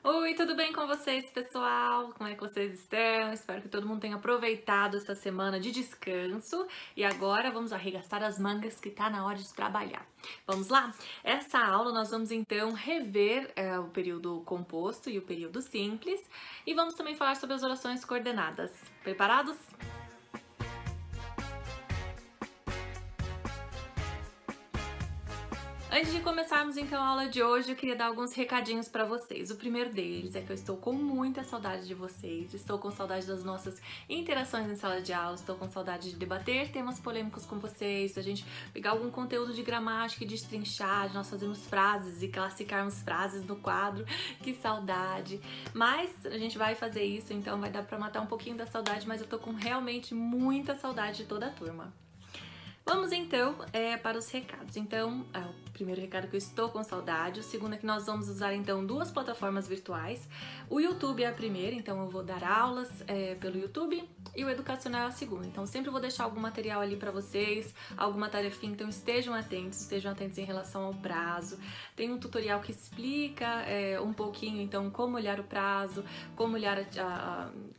Oi, tudo bem com vocês, pessoal? Como é que vocês estão? Espero que todo mundo tenha aproveitado essa semana de descanso e agora vamos arregaçar as mangas que tá na hora de trabalhar. Vamos lá? Essa aula nós vamos então rever o período composto e o período simples e vamos também falar sobre as orações coordenadas. Preparados? Antes de começarmos então a aula de hoje, eu queria dar alguns recadinhos para vocês. O primeiro deles é que eu estou com muita saudade de vocês, estou com saudade das nossas interações em sala de aula, estou com saudade de debater temas polêmicos com vocês, da gente pegar algum conteúdo de gramática e destrinchar, de nós fazermos frases e classificarmos frases no quadro. Que saudade! Mas a gente vai fazer isso, então vai dar para matar um pouquinho da saudade, mas eu tô com realmente muita saudade de toda a turma. Vamos então para os recados. Então, o primeiro recado que eu estou com saudade, o segundo é que nós vamos usar então duas plataformas virtuais. O YouTube é a primeira, então eu vou dar aulas pelo YouTube e o educacional é a segunda. Então sempre vou deixar algum material ali para vocês, alguma tarefinha, então estejam atentos em relação ao prazo. Tem um tutorial que explica um pouquinho então como olhar o prazo, como olhar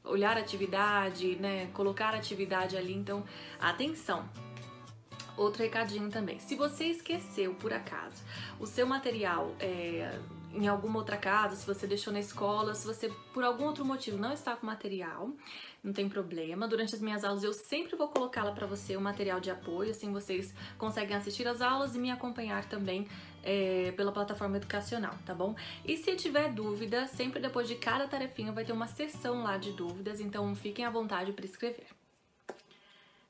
olhar a atividade, né, colocar a atividade ali, então atenção. Outro recadinho também, se você esqueceu por acaso o seu material em alguma outra casa, se você deixou na escola, se você por algum outro motivo não está com material, não tem problema. Durante as minhas aulas eu sempre vou colocá-la para você o material de apoio, assim vocês conseguem assistir as aulas e me acompanhar também pela plataforma educacional, tá bom? E se tiver dúvida, sempre depois de cada tarefinha vai ter uma sessão lá de dúvidas, então fiquem à vontade para escrever.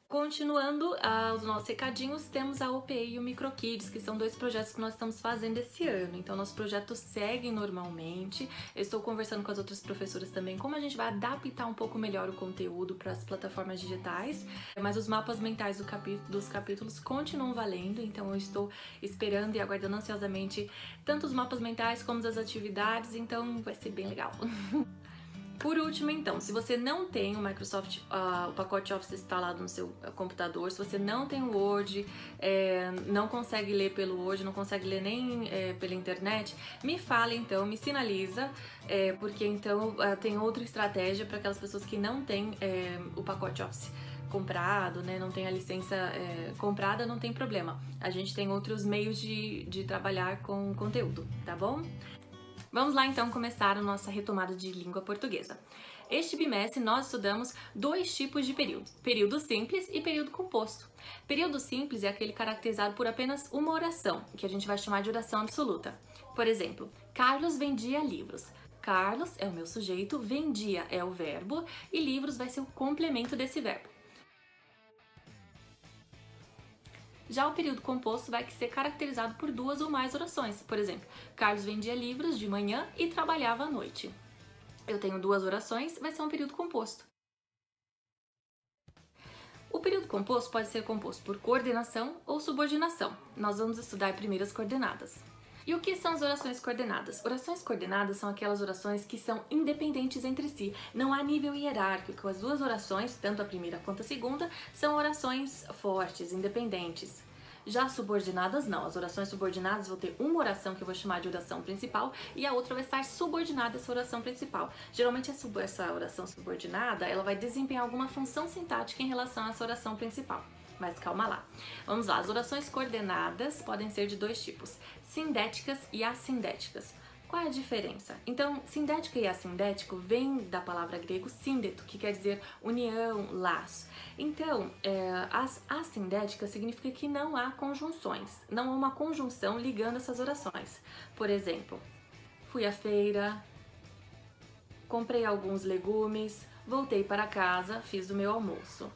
Continuando os nossos recadinhos, temos a OPE e o MicroKids, que são dois projetos que nós estamos fazendo esse ano. Então, nosso projeto segue normalmente. Eu estou conversando com as outras professoras também como a gente vai adaptar um pouco melhor o conteúdo para as plataformas digitais. Mas os mapas mentais dos capítulos continuam valendo, então eu estou esperando e aguardando ansiosamente tanto os mapas mentais como as atividades, então vai ser bem legal. Por último, então, se você não tem o Microsoft, o pacote Office instalado no seu computador, se você não tem o Word, não consegue ler pelo Word, não consegue ler nem pela internet, me fala então, me sinaliza, porque então tem outra estratégia para aquelas pessoas que não têm o pacote Office comprado, né, não tem a licença comprada, não tem problema. A gente tem outros meios de trabalhar com conteúdo, tá bom? Vamos lá então começar a nossa retomada de língua portuguesa. Este bimestre nós estudamos dois tipos de período, período simples e período composto. Período simples é aquele caracterizado por apenas uma oração, que a gente vai chamar de oração absoluta. Por exemplo, Carlos vendia livros. Carlos é o meu sujeito, vendia é o verbo e livros vai ser o complemento desse verbo. Já o período composto vai ser caracterizado por duas ou mais orações. Por exemplo, Carlos vendia livros de manhã e trabalhava à noite. Eu tenho duas orações, vai ser um período composto. O período composto pode ser composto por coordenação ou subordinação. Nós vamos estudar primeiro as coordenadas. E o que são as orações coordenadas? Orações coordenadas são aquelas orações que são independentes entre si. Não há nível hierárquico. As duas orações, tanto a primeira quanto a segunda, são orações fortes, independentes. Já subordinadas, não. As orações subordinadas vão ter uma oração que eu vou chamar de oração principal e a outra vai estar subordinada a essa oração principal. Geralmente essa oração subordinada, ela vai desempenhar alguma função sintática em relação a essa oração principal. Mas calma lá. Vamos lá, as orações coordenadas podem ser de dois tipos, sindéticas e assindéticas. Qual é a diferença? Então, sindética e assindético vem da palavra grego síndeto, que quer dizer união, laço. Então, as assindéticas significa que não há conjunções, não há uma conjunção ligando essas orações. Por exemplo, fui à feira, comprei alguns legumes, voltei para casa, fiz o meu almoço.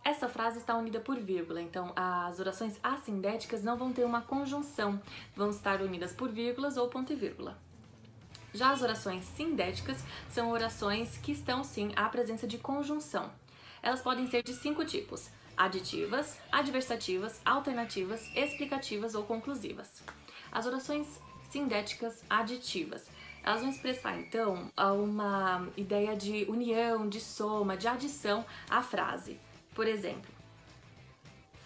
Essa frase está unida por vírgula, então as orações assindéticas não vão ter uma conjunção, vão estar unidas por vírgulas ou ponto e vírgula. Já as orações sindéticas são orações que estão sim à presença de conjunção. Elas podem ser de 5 tipos: aditivas, adversativas, alternativas, explicativas ou conclusivas. As orações sindéticas aditivas, elas vão expressar então uma ideia de união, de soma, de adição à frase. Por exemplo,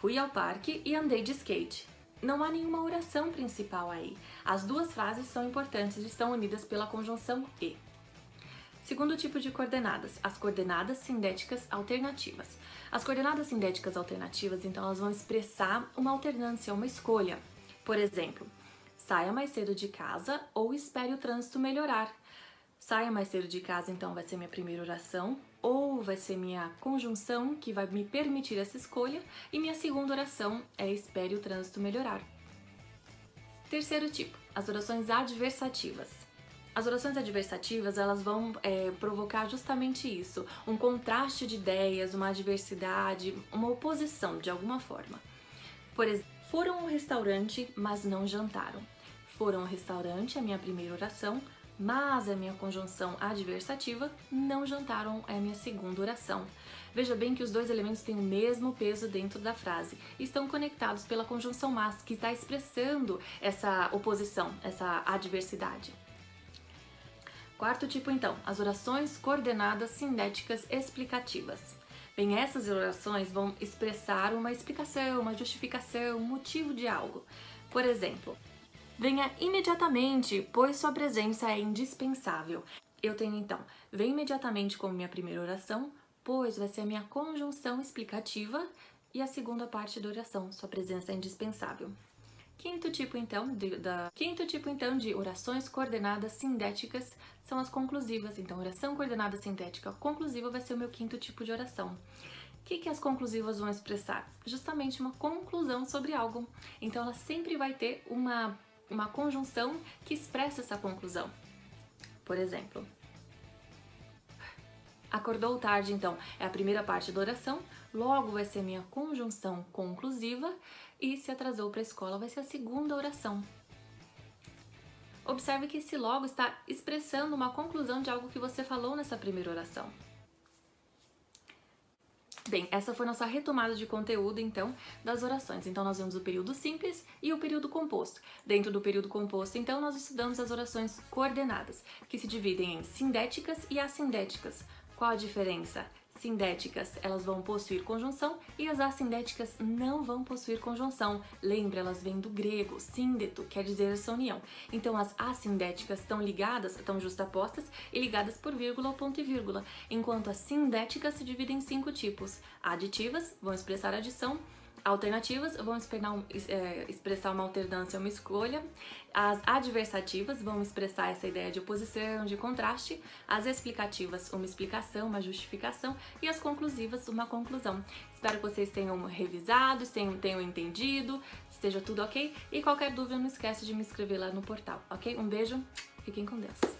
fui ao parque e andei de skate. não há nenhuma oração principal aí. As duas frases são importantes e estão unidas pela conjunção e. Segundo tipo de coordenadas, as coordenadas sindéticas alternativas. As coordenadas sindéticas alternativas, então, elas vão expressar uma alternância, uma escolha. Por exemplo, saia mais cedo de casa ou espere o trânsito melhorar. Saia mais cedo de casa, então, vai ser minha primeira oração, ou vai ser minha conjunção, que vai me permitir essa escolha, e minha segunda oração é espere o trânsito melhorar. Terceiro tipo, as orações adversativas. As orações adversativas, elas vão provocar justamente isso, um contraste de ideias, uma adversidade, uma oposição de alguma forma. Por exemplo, foram ao restaurante, mas não jantaram. Foram ao restaurante, é a minha primeira oração, mas a minha conjunção adversativa, não jantaram, é a minha segunda oração. Veja bem que os dois elementos têm o mesmo peso dentro da frase e estão conectados pela conjunção mas, que está expressando essa oposição, essa adversidade. Quarto tipo, então, as orações coordenadas sindéticas explicativas. Bem, essas orações vão expressar uma explicação, uma justificação, um motivo de algo. Por exemplo, venha imediatamente, pois sua presença é indispensável. Eu tenho, então, vem imediatamente como minha primeira oração, pois vai ser a minha conjunção explicativa e a segunda parte da oração, sua presença é indispensável. Quinto tipo, então, de orações coordenadas sindéticas são as conclusivas. Então, oração coordenada sindética conclusiva vai ser o meu quinto tipo de oração. O que as conclusivas vão expressar? Justamente uma conclusão sobre algo. Então, ela sempre vai ter uma conjunção que expressa essa conclusão. Por exemplo, acordou tarde, então, é a primeira parte da oração, logo vai ser minha conjunção conclusiva e se atrasou para a escola vai ser a segunda oração. Observe que esse logo está expressando uma conclusão de algo que você falou nessa primeira oração. Bem, essa foi nossa retomada de conteúdo, então, das orações. Então, nós vimos o período simples e o período composto. Dentro do período composto, então, nós estudamos as orações coordenadas, que se dividem em sindéticas e assindéticas. Qual a diferença? Sindéticas, elas vão possuir conjunção e as assindéticas não vão possuir conjunção. Lembra, elas vêm do grego, síndeto, quer dizer essa união. Então, as assindéticas estão ligadas, estão justapostas e ligadas por vírgula ou ponto e vírgula, enquanto as sindéticas se dividem em 5 tipos. Aditivas vão expressar adição, alternativas vão expressar uma alternância, uma escolha. As adversativas vão expressar essa ideia de oposição, de contraste. As explicativas, uma explicação, uma justificação. E as conclusivas, uma conclusão. Espero que vocês tenham revisado, tenham entendido, esteja tudo ok. E qualquer dúvida, não esquece de me inscrever lá no portal, ok? Um beijo, fiquem com Deus.